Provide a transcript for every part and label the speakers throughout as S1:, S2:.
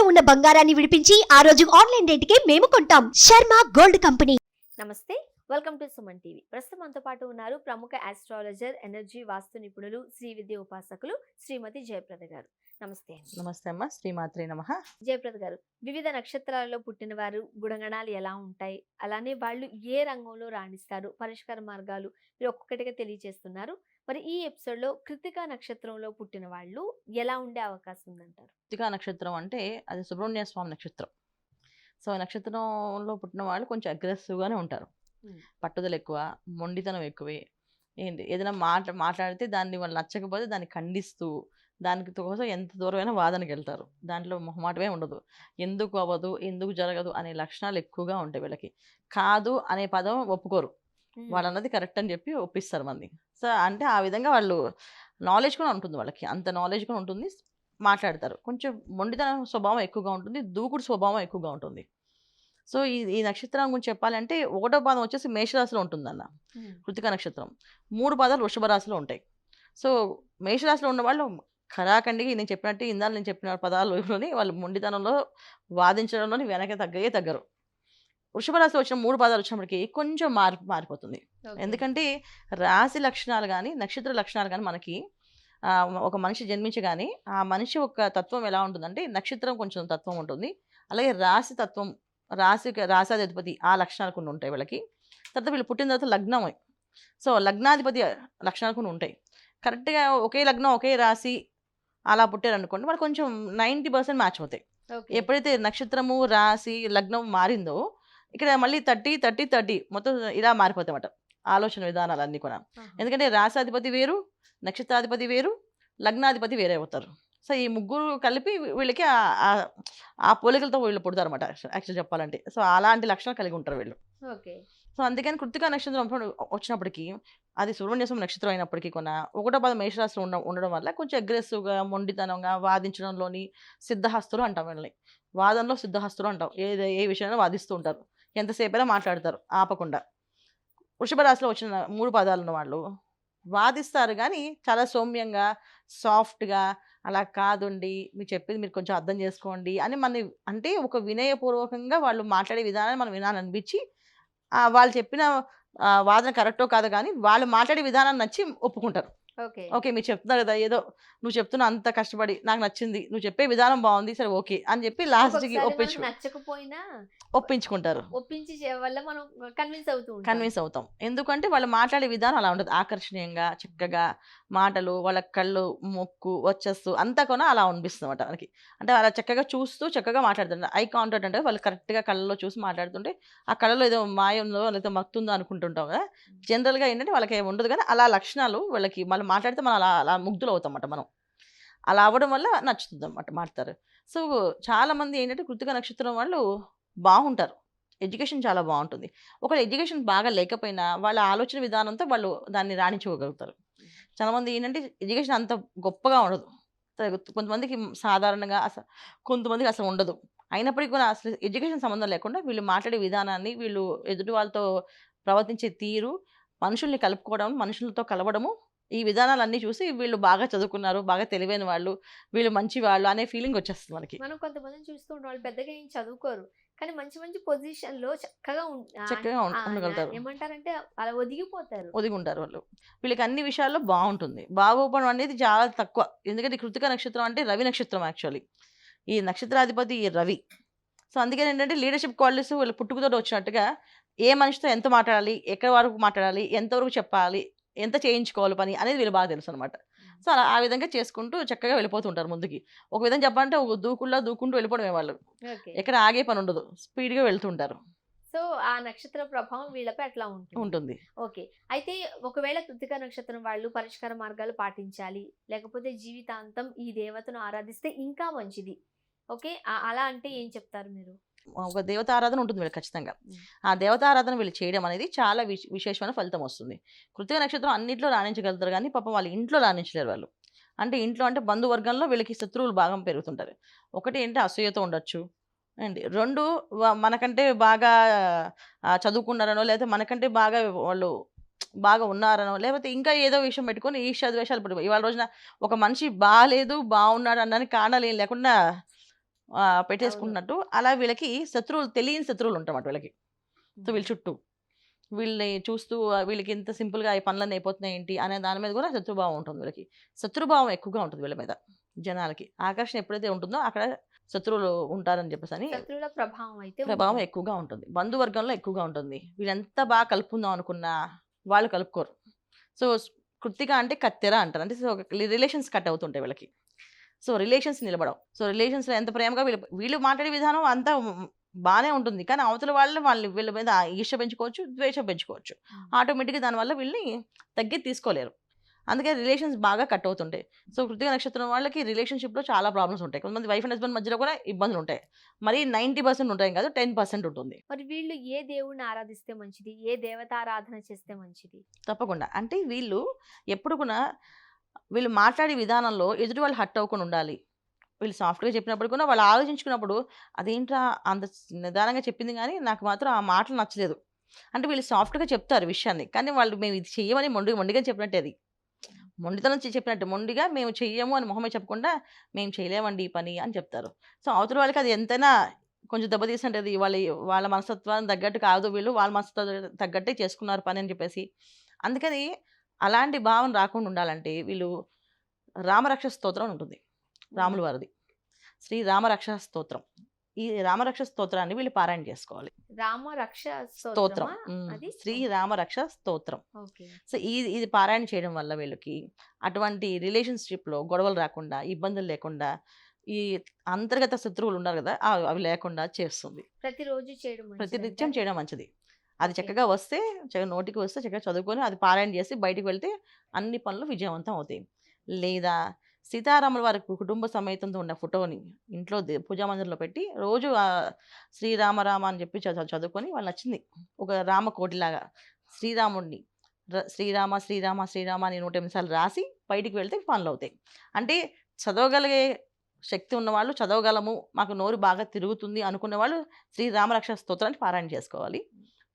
S1: ఉన్న బంగారాన్ని విడిపించి ఆ రోజు ఆన్లైన్ రేటుకే మేము కొంటాం. Sharma gold company.
S2: నమస్తే, వెల్కమ్ టు సుమన్ టీవీ. ప్రస్తుతం మనతో పాటు ఉన్నారు ప్రముఖ ఆస్ట్రాలజర్, ఎనర్జీ వాస్తు నిపుణులు, శ్రీ విద్య ఉపాసకులు శ్రీమతి జయప్రద గారు. నమస్తే.
S3: నమస్తే అమ్మ, శ్రీమాత్రే నమః.
S2: జయప్రద గారు, వివిధ నక్షత్రాలలో పుట్టిన వారు గుణగణాలు ఎలా ఉంటాయి, అలానే వాళ్ళు ఏ రంగంలో రాణిస్తారు, పరిష్కార మార్గాలు మీరు ఒక్కొక్కటిగా తెలియజేస్తున్నారు. మరి ఈ ఎపిసోడ్ లో కృతికా నక్షత్రంలో పుట్టిన వాళ్ళు ఎలా ఉండే అవకాశం ఉందంటారు?
S3: కృత్తికా నక్షత్రం అంటే అది సుబ్రహ్మణ్య స్వామి నక్షత్రం. సో నక్షత్రంలో పుట్టిన వాళ్ళు కొంచెం అగ్రెసివ్గానే ఉంటారు. పట్టుదల ఎక్కువ, మొండితనం ఎక్కువే. ఏంటి ఏదైనా మాట్లాడితే దాన్ని వాళ్ళు నచ్చకపోతే దాన్ని ఖండిస్తూ దానికి కోసం ఎంత దూరమైనా వాదనకి వెళ్తారు. దాంట్లో మొహమాటమే ఉండదు. ఎందుకు అవ్వదు, ఎందుకు జరగదు అనే లక్షణాలు ఎక్కువగా ఉంటాయి వీళ్ళకి. కాదు అనే పదం ఒప్పుకోరు. వాళ్ళు అన్నది కరెక్ట్ అని చెప్పి ఒప్పిస్తారు మంది. సో అంటే ఆ విధంగా వాళ్ళు నాలెడ్జ్ కూడా ఉంటుంది, వాళ్ళకి అంత నాలెడ్జ్ కూడా ఉంటుంది, మాట్లాడతారు. కొంచెం మొండితనం స్వభావం ఎక్కువగా ఉంటుంది, దూకుడు స్వభావం ఎక్కువగా ఉంటుంది. సో ఈ నక్షత్రం గురించి చెప్పాలంటే ఒకటో పాదం వచ్చేసి మేషరాశిలో ఉంటుందన్న కృతికా నక్షత్రం. 3 పాదాలు వృషభ రాశిలో ఉంటాయి. సో మేషరాశిలో ఉన్న వాళ్ళు ఖరాఖండిగా నేను చెప్పినట్టు ఇందాక నేను చెప్పిన పదాలలోని వాళ్ళు మొండితనంలో వాదించడంలోని వెనక తగ్గరు. వృషభ రాశిలో వచ్చిన 3 పాదాలు వచ్చినప్పటికీ కొంచెం మారిపోతుంది. ఎందుకంటే రాశి లక్షణాలు కానీ నక్షత్ర లక్షణాలు కానీ మనకి ఒక మనిషి జన్మించగానే ఆ మనిషి యొక్క తత్వం ఎలా ఉంటుందంటే నక్షత్రం కొంచెం తత్వం ఉంటుంది, అలాగే రాశి తత్వం, రాశాధిపతి ఆ లక్షణాలు కొన్ని ఉంటాయి వీళ్ళకి. తర్వాత వీళ్ళు పుట్టిన తర్వాత లగ్నం, సో లగ్నాధిపతి లక్షణాలు కొన్ని ఉంటాయి. కరెక్ట్గా ఒకే లగ్నం ఒకే రాశి అలా పుట్టారనుకోండి వాళ్ళు కొంచెం 90% మ్యాచ్ అవుతాయి. ఎప్పుడైతే నక్షత్రము రాశి లగ్నం మారిందో ఇక్కడ మళ్ళీ 30 మొత్తం ఇలా మారిపోతాయి అన్నమాట ఆలోచన విధానాలు అన్నీ కూడా. ఎందుకంటే రాశాధిపతి వేరు, నక్షత్రాధిపతి వేరు, లగ్నాధిపతి వేరే అవుతారు. సో ఈ ముగ్గురు కలిపి వీళ్ళకి ఆ పోలికలతో వీళ్ళు పుడతారు అనమాట యాక్చువల్ చెప్పాలంటే. సో అలాంటి లక్షణాలు కలిగి ఉంటారు వీళ్ళు. సో అందుకని కృత్తికా నక్షత్రం వచ్చినప్పటికీ అది సుబ్రహ్మణ్య స్వామి నక్షత్రం అయినప్పటికీ కూడా ఒకటో పాదం మేషరాశిలో ఉండడం వల్ల కొంచెం అగ్రెసివ్గా, మొండితనంగా వాదించడంలోని సిద్ధహస్తులు అంటాం వీళ్ళని. వాదనలో సిద్ధహస్తులు అంటాం. ఏ విషయంలో వాదిస్తూ ఉంటారు, ఎంతసేపైనా మాట్లాడతారు ఆపకుండా. వృషభ రాశిలో వచ్చిన 3 పాదాలు ఉన్న వాళ్ళు వాదిస్తారు కానీ చాలా సౌమ్యంగా, సాఫ్ట్గా, అలా కాదండి మీరు చెప్పేది మీరు కొంచెం అర్థం చేసుకోండి అని అంటే ఒక వినయపూర్వకంగా వాళ్ళు మాట్లాడే విధానాన్ని మనం వినాలనిపించి వాళ్ళు చెప్పిన వాదన కరెక్టో కాదో కానీ వాళ్ళు మాట్లాడే విధానాన్ని నచ్చి ఒప్పుకుంటారు. ఓకే మీరు చెప్తున్నారు కదా, ఏదో నువ్వు చెప్తున్నా అంత కష్టపడి నాకు నచ్చింది, నువ్వు చెప్పే విధానం బాగుంది, సరే ఓకే అని చెప్పి లాస్ట్కి ఒప్పించుకుంటారు. కన్విన్స్ అవుతాం. ఎందుకంటే వాళ్ళు మాట్లాడే విధానం అలా ఉంటుంది, ఆకర్షణీయంగా చక్కగా మాటలు, వాళ్ళ కళ్ళు, మొక్కు, వచ్చస్సు అంతా కూడా అలా అనిపిస్తుంది అన్నమాట మనకి. అంటే అలా చక్కగా చూస్తూ చక్కగా మాట్లాడుతుంటారు. ఐ కాంటాక్ట్ అంటే వాళ్ళు కరెక్ట్గా కళ్ళలో చూసి మాట్లాడుతుంటే ఆ కళ్ళలో ఏదో మాయ ఉందో లేకపోతే మత్తుందో అనుకుంటుంటాం కదా. జనరల్గా ఏంటంటే వాళ్ళకి ఏమి ఉండదు కానీ అలా లక్షణాలు వాళ్ళకి వాళ్ళు మాట్లాడితే మనం అలా ముగ్ధులు అవుతాం అన్నమాట. మనం అలా అవ్వడం వల్ల నచ్చుతుంది అన్నమాట మాట్లాడతారు. సో చాలామంది ఏంటంటే కృత్తికా నక్షత్రం వాళ్ళు బాగుంటారు, ఎడ్యుకేషన్ చాలా బాగుంటుంది. ఒకవేళ ఎడ్యుకేషన్ బాగా లేకపోయినా వాళ్ళ ఆలోచన విధానంతో వాళ్ళు దాన్ని రాణించుకోగలుగుతారు. చాలామంది ఏంటంటే ఎడ్యుకేషన్ అంత గొప్పగా ఉండదు, కొంతమందికి సాధారణంగా కొంతమందికి అసలు ఉండదు. అయినప్పటికీ కూడా అసలు ఎడ్యుకేషన్ సంబంధం లేకుండా వీళ్ళు మాట్లాడే విధానాన్ని, వీళ్ళు ఎదుటి వాళ్ళతో ప్రవర్తించే తీరు, మనుషుల్ని కలుపుకోవడం, మనుషులతో కలవడము, ఈ విధానాలన్నీ చూసి వీళ్ళు బాగా చదువుకున్నారు, బాగా తెలివైన వాళ్ళు, వీళ్ళు మంచి వాళ్ళు అనే ఫీలింగ్ వచ్చేస్తుంది మనకి.
S2: మనం కొంతమందిని చూస్తూ ఉంటాం, వాళ్ళు పెద్దగా ఏం చదువుకోరు కానీ మంచి మంచి పొజిషన్ లో చక్కగా
S3: ఉండగలుగుతారు.
S2: ఏమంటారంటే అలా ఒదిగి
S3: ఉంటారు వాళ్ళు. వీళ్ళకి అన్ని విషయాల్లో బాగుంటుంది. బాగోపడం అనేది చాలా తక్కువ. ఎందుకంటే కృత్తికా నక్షత్రం అంటే రవి నక్షత్రం యాక్చువల్లీ. ఈ నక్షత్రాధిపతి రవి. సో అందుకని ఏంటంటే లీడర్షిప్ క్వాలిటీస్ వీళ్ళు పుట్టుకతో వచ్చినట్టుగా ఏ మనిషితో ఎంత మాట్లాడాలి, ఎక్కడి వరకు మాట్లాడాలి, ఎంతవరకు చెప్పాలి, ఎంత చేయించుకోవాలి పని అనేది వీళ్ళు బాగా తెలుసు అనమాట. సో అలా ఆ విధంగా చేసుకుంటూ చక్కగా వెళ్ళిపోతుంటారు ముందుకి. ఒక విధంగా చెప్పాలంటే ఒక దూకుంటూ వెళ్ళిపోవడమే వాళ్ళు. ఎక్కడ ఆగే పని ఉండదు, స్పీడ్గా వెళ్తుంటారు.
S2: సో ఆ నక్షత్ర ప్రభావం వీళ్ళపై అట్లా ఉంటుంది. ఓకే, అయితే ఒకవేళ కృత్తికా నక్షత్రం వాళ్ళు పరిష్కార మార్గాలు పాటించాలి, లేకపోతే జీవితాంతం ఈ దేవతను ఆరాధిస్తే ఇంకా మంచిది, ఓకే అలా అంటే ఏం చెప్తారు మీరు?
S3: ఒక దేవతారాధన ఉంటుంది వీళ్ళు ఖచ్చితంగా. ఆ దేవతారాధన వీళ్ళు చేయడం అనేది చాలా విశేషమైన ఫలితం వస్తుంది. కృత్తికా నక్షత్రం అన్నింటిలో రాణించగలుగుతారు కానీ పాపం వాళ్ళ ఇంట్లో రాణించలేరు వాళ్ళు. అంటే ఇంట్లో అంటే బంధువర్గంలో వీళ్ళకి శత్రువులు బాగా పెరుగుతుంటారు. ఒకటి ఏంటి అసూయతో ఉండొచ్చు అండి, 2 మనకంటే బాగా చదువుకున్నారనో, లేకపోతే మనకంటే బాగా వాళ్ళు బాగా ఉన్నారనో, లేకపోతే ఇంకా ఏదో విషయం పెట్టుకొని ఈర్ష్య ద్వేషాలు పడిపోయి ఇవాళ రోజున ఒక మనిషి బాగాలేదు బాగున్నాడు అనడానికి కారణాలు ఏం లేకుండా పెట్టేసుకుంటున్నట్టు అలా వీళ్ళకి శత్రువులు, తెలియని శత్రువులు ఉంటారన్నమాట వీళ్ళకి. సో వీళ్ళ చుట్టూ వీళ్ళని చూస్తూ వీళ్ళకి ఇంత సింపుల్గా ఈ పనులన్నీ అయిపోతున్నాయి ఏంటి అనే దాని మీద కూడా శత్రుభావం ఉంటుంది వీళ్ళకి. శత్రుభావం ఎక్కువగా ఉంటుంది వీళ్ళ మీద. జనాలకి ఆకర్షణ ఎప్పుడైతే ఉంటుందో అక్కడ శత్రువులు ఉంటారని చెప్పేసి అని
S2: శత్రువుల ప్రభావం అయితే
S3: ప్రభావం
S2: ఉంటుంది.
S3: ఎక్కువగా ఉంటుంది. బంధువర్గంలో ఎక్కువగా ఉంటుంది. వీళ్ళు ఎంత బాగా కలుపుకుందాం అనుకున్నా వాళ్ళు కలుపుకోరు. సో కృత్తిక అంటే కత్తెర అంటారు. అంటే సో రిలేషన్స్ కట్ అవుతుంటాయి వీళ్ళకి. సో రిలేషన్స్ నిలబడవు. సో రిలేషన్స్లో ఎంత ప్రేమగా వీళ్ళు మాట్లాడే విధానం అంతా బాగానే ఉంటుంది. కానీ అవతల వాళ్ళు వీళ్ళ మీద ఈర్ష్య పెంచుకోవచ్చు, ద్వేషం పెంచుకోవచ్చు. ఆటోమేటిక్గా దానివల్ల వీళ్ళని తగ్గి తీసుకోలేరు. అందుకే రిలేషన్స్ బాగా కట్ అవుతుంటాయి. సో కృతిక నక్షత్రం వాళ్ళకి రిలేషన్షిప్లో చాలా ప్రాబ్లమ్స్ ఉంటాయి. కొంతమంది వైఫ్ అండ్ హస్బెండ్ మధ్యలో కూడా ఇబ్బందులు ఉంటాయి. మరి 90% ఉంటాయి కాదు, 10% ఉంటుంది.
S2: మరి వీళ్ళు ఏ దేవుణ్ణి ఆరాధిస్తే మంచిది, ఏ దేవతారాధన చేస్తే మంచిది?
S3: తప్పకుండా. అంటే వీళ్ళు ఎప్పుడు కూడా వీళ్ళు మాట్లాడే విధానంలో ఎదుటి వాళ్ళు హర్ట్ అవ్వకుండా ఉండాలి. వీళ్ళు సాఫ్ట్గా చెప్పినప్పుడు కూడా వాళ్ళు ఆలోచించుకున్నప్పుడు అదేంట్రా అంత నిదానంగా చెప్పింది కానీ నాకు మాత్రం ఆ మాటలు నచ్చలేదు అంటే వీళ్ళు సాఫ్ట్గా చెప్తారు విషయాన్ని. కానీ వాళ్ళు మేము ఇది చెయ్యమని మొండిగా చెప్పినట్టే, అది మొండితనం చెప్పినట్టు. మొండిగా మేము చెయ్యము అని మొహమే చెప్పకుండా మేము చేయలేమండి ఈ పని అని చెప్తారు. సో అవతల వాళ్ళకి అది ఎంతైనా కొంచెం దెబ్బతీస్తుంటుంది. వాళ్ళ మనస్తత్వానికి తగ్గట్టు కాదు, వీళ్ళు వాళ్ళ మనస్తత్వం తగ్గట్టే చేసుకున్నారు పని అని చెప్పేసి. అందుకని అలాంటి భావన రాకుండా ఉండాలంటే వీళ్ళు రామరక్ష స్తోత్రం అని ఉంటుంది, రాముల వారిది. శ్రీ రామరక్ష స్తోత్రం. ఈ రామరక్ష స్తోత్రాన్ని వీళ్ళు పారాయణ చేసుకోవాలి.
S2: రామ రక్ష
S3: స్తోత్రం.
S2: అది
S3: శ్రీ రామరక్ష స్తోత్రం.
S2: ఓకే.
S3: సో ఇది పారాయణ చేయడం వల్ల వీళ్ళకి అటువంటి రిలేషన్షిప్లో గొడవలు రాకుండా, ఇబ్బందులు లేకుండా, ఈ అంతర్గత శత్రువులు ఉన్నారు కదా అవి లేకుండా చేస్తుంది.
S2: ప్రతిరోజు చేయడం
S3: ప్రతినిత్యం చేయడం మంచిది. అది
S2: ఓకే.
S3: చక్కగా వస్తే నోటికి వస్తే చక్కగా చదువుకొని అది పారాయణ చేసి బయటికి వెళ్తే అన్ని పనులు విజయవంతం అవుతాయి. లేదా సీతారాముల వారి కుటుంబ సమేతంతో ఉన్న ఫోటోని ఇంట్లో పూజా మందిరంలో పెట్టి రోజు శ్రీరామ రామ అని చెప్పి చదువుకొని వాళ్ళు నచ్చింది ఒక రామకోటిలాగా శ్రీరాముడిని శ్రీరామ శ్రీరామ శ్రీరామ అని 108 సార్లు రాసి బయటికి వెళ్తే పనులు అవుతాయి. అంటే చదవగలిగే శక్తి ఉన్నవాళ్ళు, చదవగలము, మాకు నోరు బాగా తిరుగుతుంది అనుకునే వాళ్ళు శ్రీరామరక్ష స్తోత్రాన్ని పారాయణ చేసుకోవాలి.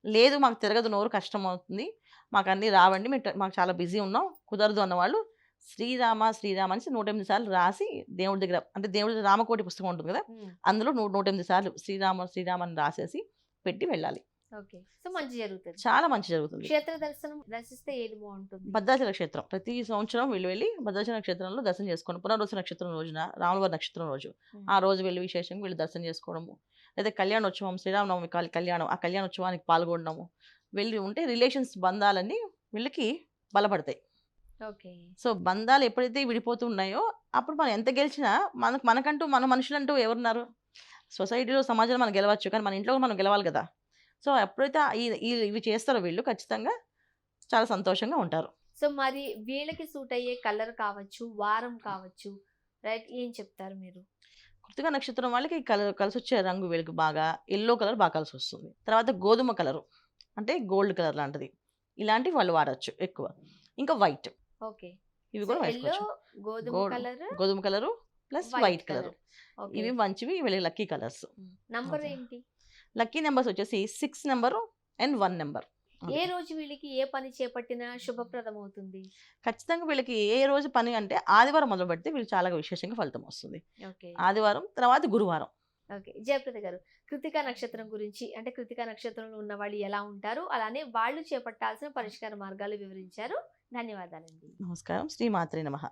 S3: లేదు మాకు తిరగదు, నోరు కష్టం అవుతుంది, మాకు అన్నీ రావండి, మాకు చాలా బిజీ ఉన్నాం, కుదరదు అన్నవాళ్ళు శ్రీరామ శ్రీరామ అని 108 సార్లు రాసి దేవుడి దగ్గర, అంటే దేవుడి రామకోటి పుస్తకం ఉంటుంది కదా అందులో 108 సార్లు శ్రీరామ శ్రీరామ అని రాసేసి పెట్టి వెళ్ళాలి.
S2: ఓకే. సో మంచి జరుగుతుంది,
S3: చాలా మంచి జరుగుతుంది.
S2: క్షేత్ర దర్శనం దర్శిస్తే ఏది బాగుంటుంది?
S3: భద్రాచల క్షేత్రం ప్రతి సంవత్సరం వెళ్ళి భద్రాచల క్షేత్రంలో దర్శనం చేసుకోవడం. పునర్వసు నక్షత్రం రోజున, రాములవారి నక్షత్రం రోజు, ఆ రోజు వెళ్ళి విశేషంగా వీళ్ళు దర్శనం చేసుకోవడము. లేదా కళ్యాణోత్సవం, శ్రీరామనవమి కళ్యాణం, ఆ కళ్యాణోత్సవానికి పాల్గొనడము వెళ్ళి ఉంటే రిలేషన్స్ బంధాలన్నీ వీళ్ళకి బలపడతాయి.
S2: ఓకే.
S3: సో బంధాలు ఎప్పుడైతే విడిపోతూ ఉన్నాయో అప్పుడు మనం ఎంత గెలిచినా మనకంటూ మన మనుషులంటూ ఎవరున్నారు? సొసైటీలో, సమాజంలో మనం గెలవచ్చు, కానీ మన ఇంట్లో మనం గెలవాలి కదా. సో ఎప్పుడైతే ఇవి చేస్తారో వీళ్ళు ఖచ్చితంగా చాలా సంతోషంగా ఉంటారు.
S2: సో మరి వీళ్ళకి సూట్ అయ్యే కలర్ కావచ్చు, వారం కావచ్చు, రైట్, ఏం చెప్తారు మీరు?
S3: కృతిక నక్షత్రం వాళ్ళకి కలిసి వచ్చే రంగు వీళ్ళకి బాగా ఎల్లో కలర్ బాగా కలిసి వస్తుంది. తర్వాత గోధుమ కలరు అంటే గోల్డ్ కలర్ లాంటిది, ఇలాంటివి వాళ్ళు వాడచ్చు ఎక్కువ. ఇంకా వైట్,
S2: ఓకే.
S3: ఇవి కూడా
S2: ఎల్లో,
S3: వేసుకోవచ్చు. గోధుమ కలరు ప్లస్ వైట్ కలర్, ఇవి మంచివి వీళ్ళకి లక్కీ కలర్స్.
S2: నంబర్ ఏంటి?
S3: లక్కీ నెంబర్స్ వచ్చేసి 6 నెంబరు అండ్ 1 నెంబర్.
S2: ఏ రోజు వీళ్ళకి ఏ పని చేపట్టినా శుభప్రదం అవుతుంది?
S3: ఖచ్చితంగా వీళ్ళకి ఏ రోజు పని అంటే ఆదివారం మొదలు పెడితే వీళ్ళు చాలా విశేషంగా ఫలితం వస్తుంది.
S2: ఓకే.
S3: ఆదివారం తర్వాత గురువారం.
S2: ఓకే. జయప్రద గారు, కృతికా నక్షత్రం గురించి, అంటే కృతికా నక్షత్రంలో ఉన్న వాళ్ళు ఎలా ఉంటారు, అలానే వాళ్ళు చేపట్టాల్సిన పరిష్కార మార్గాలు వివరించారు. ధన్యవాదాలండి.
S3: నమస్కారం. శ్రీమాత్రే నమః.